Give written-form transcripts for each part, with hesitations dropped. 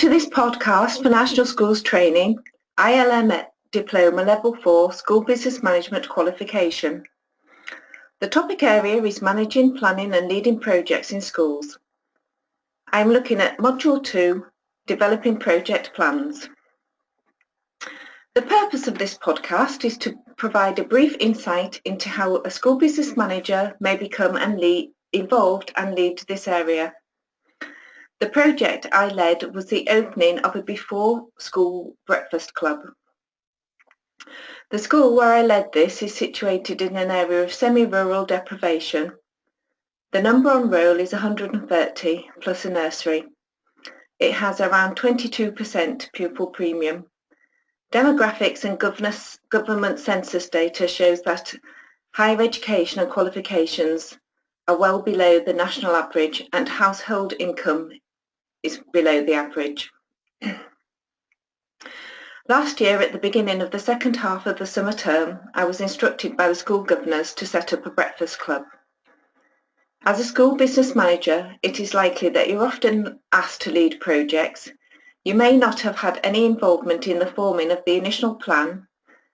to this podcast for National Schools Training, ILM Diploma Level 4 School Business Management Qualification. The topic area is managing, planning and leading projects in schools. I'm looking at Module 2, Developing Project Plans. The purpose of this podcast is to provide a brief insight into how a school business manager may become involved and lead this area. The project I led was the opening of a before-school breakfast club. The school where I led this is situated in an area of semi-rural deprivation. The number on roll is 130 plus a nursery. It has around 22% pupil premium. Demographics and government census data shows that higher education and qualifications are well below the national average and household income is below the average. Last year, at the beginning of the second half of the summer term, I was instructed by the school governors to set up a breakfast club. As a school business manager, it is likely that you're often asked to lead projects. You may not have had any involvement in the forming of the initial plan,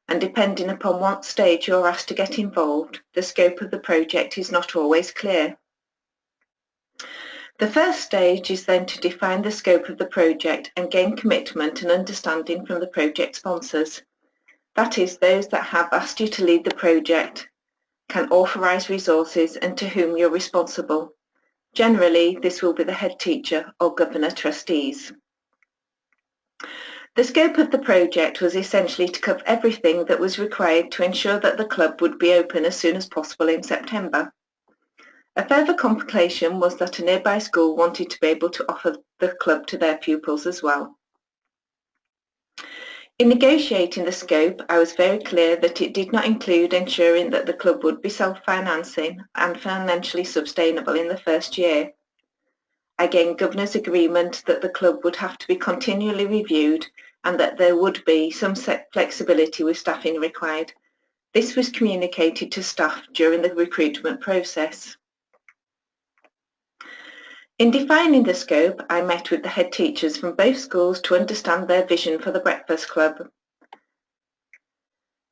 and depending upon what stage you're asked to get involved, the scope of the project is not always clear. The first stage is then to define the scope of the project and gain commitment and understanding from the project sponsors. That is, those that have asked you to lead the project, can authorise resources and to whom you're responsible. Generally, this will be the head teacher or governor trustees. The scope of the project was essentially to cover everything that was required to ensure that the club would be open as soon as possible in September. A further complication was that a nearby school wanted to be able to offer the club to their pupils as well. In negotiating the scope, I was very clear that it did not include ensuring that the club would be self-financing and financially sustainable in the first year. I gained governor's agreement that the club would have to be continually reviewed and that there would be some flexibility with staffing required. This was communicated to staff during the recruitment process. In defining the scope, I met with the head teachers from both schools to understand their vision for the breakfast club.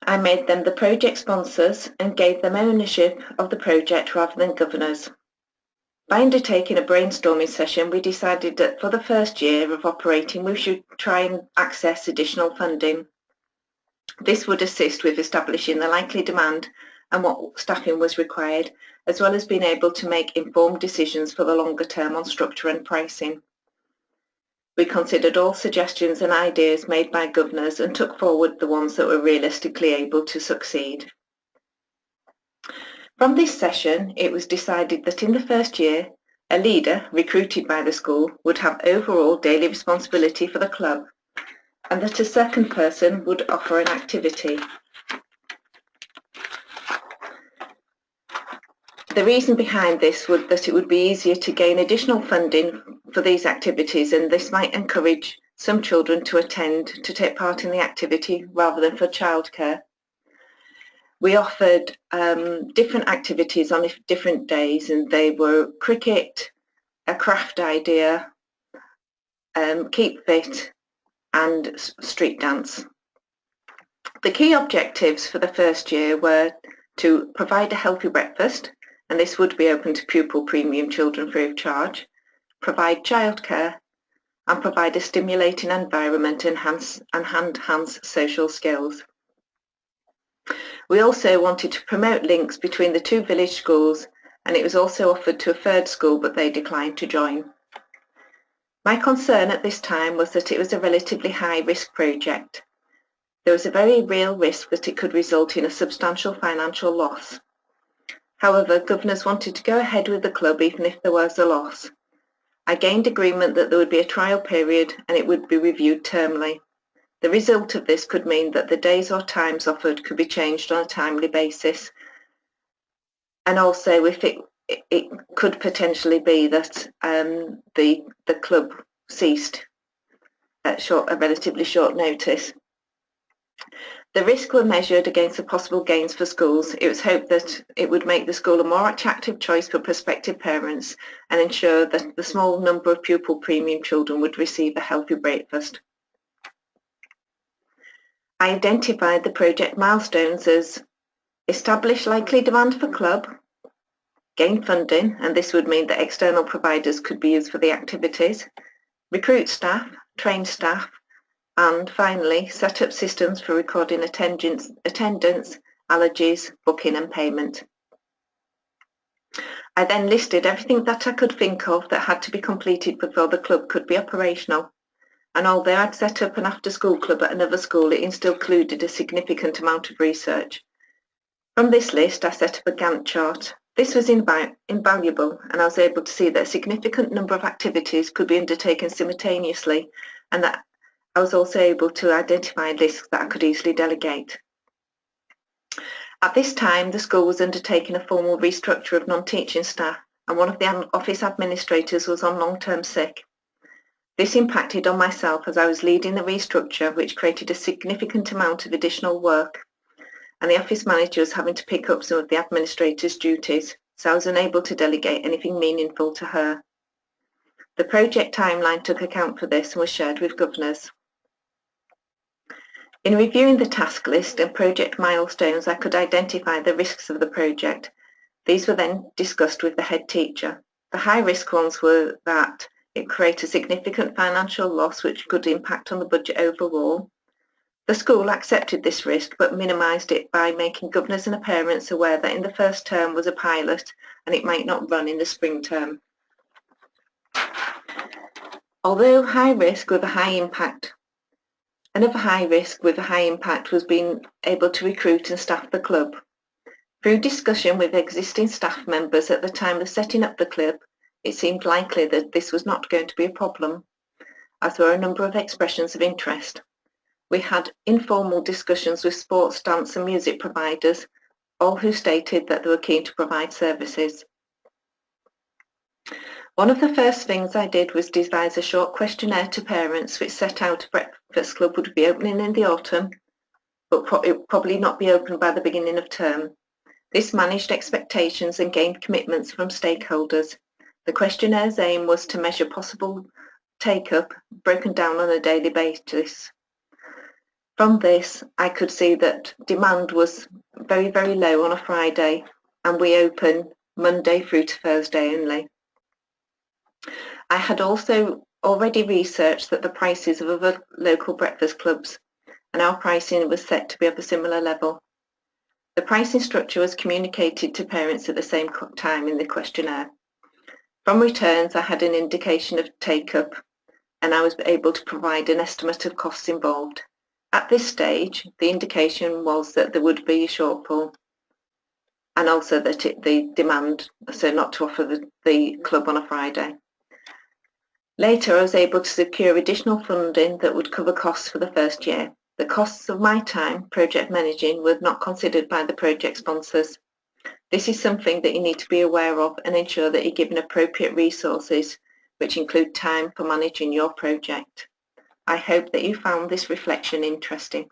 I made them the project sponsors and gave them ownership of the project rather than governors. By undertaking a brainstorming session, we decided that for the first year of operating, we should try and access additional funding. This would assist with establishing the likely demand and what staffing was required, as well as being able to make informed decisions for the longer term on structure and pricing. We considered all suggestions and ideas made by governors and took forward the ones that were realistically able to succeed. From this session, it was decided that in the first year, a leader recruited by the school would have overall daily responsibility for the club, and that a second person would offer an activity. The reason behind this was that it would be easier to gain additional funding for these activities, and this might encourage some children to take part in the activity rather than for childcare. We offered different activities on different days, and they were cricket, a craft idea, keep fit and street dance. The key objectives for the first year were to provide a healthy breakfast, and this would be open to pupil premium children free of charge, provide childcare, and provide a stimulating environment and enhance social skills. We also wanted to promote links between the two village schools, and it was also offered to a third school, but they declined to join. My concern at this time was that it was a relatively high-risk project. There was a very real risk that it could result in a substantial financial loss. However, governors wanted to go ahead with the club even if there was a loss. I gained agreement that there would be a trial period and it would be reviewed termly. The result of this could mean that the days or times offered could be changed on a timely basis. And also, if it could potentially be that the club ceased at a relatively short notice. The risks were measured against the possible gains for schools. It was hoped that it would make the school a more attractive choice for prospective parents and ensure that the small number of pupil premium children would receive a healthy breakfast. I identified the project milestones as establish likely demand for club, gain funding, and this would mean that external providers could be used for the activities, recruit staff, train staff, and finally, set up systems for recording attendance, allergies, booking and payment. I then listed everything that I could think of that had to be completed before the club could be operational. And although I'd set up an after-school club at another school, it still included a significant amount of research. From this list, I set up a Gantt chart. This was invaluable, and I was able to see that a significant number of activities could be undertaken simultaneously, and that I was also able to identify risks that I could easily delegate. At this time, the school was undertaking a formal restructure of non-teaching staff, and one of the office administrators was on long-term sick. This impacted on myself as I was leading the restructure, which created a significant amount of additional work, and the office manager was having to pick up some of the administrator's duties, so I was unable to delegate anything meaningful to her. The project timeline took account for this and was shared with governors. In reviewing the task list and project milestones, I could identify the risks of the project. These were then discussed with the head teacher. The high-risk ones were that it created a significant financial loss which could impact on the budget overall. The school accepted this risk but minimised it by making governors and parents aware that in the first term was a pilot and it might not run in the spring term. Although high risk with a high impact, another high risk with a high impact was being able to recruit and staff the club. Through discussion with existing staff members at the time of setting up the club, it seemed likely that this was not going to be a problem, as there were a number of expressions of interest. We had informal discussions with sports, dance and music providers, all who stated that they were keen to provide services. One of the first things I did was devise a short questionnaire to parents which set out a breakfast club would be opening in the autumn, but it would probably not be open by the beginning of term. This managed expectations and gained commitments from stakeholders. The questionnaires' aim was to measure possible take-up broken down on a daily basis. From this, I could see that demand was very, very low on a Friday, and we open Monday through to Thursday only. I had also already researched that the prices of other local breakfast clubs, and our pricing was set to be of a similar level. The pricing structure was communicated to parents at the same time in the questionnaire. From returns, I had an indication of take-up, and I was able to provide an estimate of costs involved. At this stage, the indication was that there would be a shortfall, and also that the demand, so not to offer the club on a Friday. Later, I was able to secure additional funding that would cover costs for the first year. The costs of my time project managing were not considered by the project sponsors. This is something that you need to be aware of and ensure that you're given appropriate resources, which include time for managing your project. I hope that you found this reflection interesting.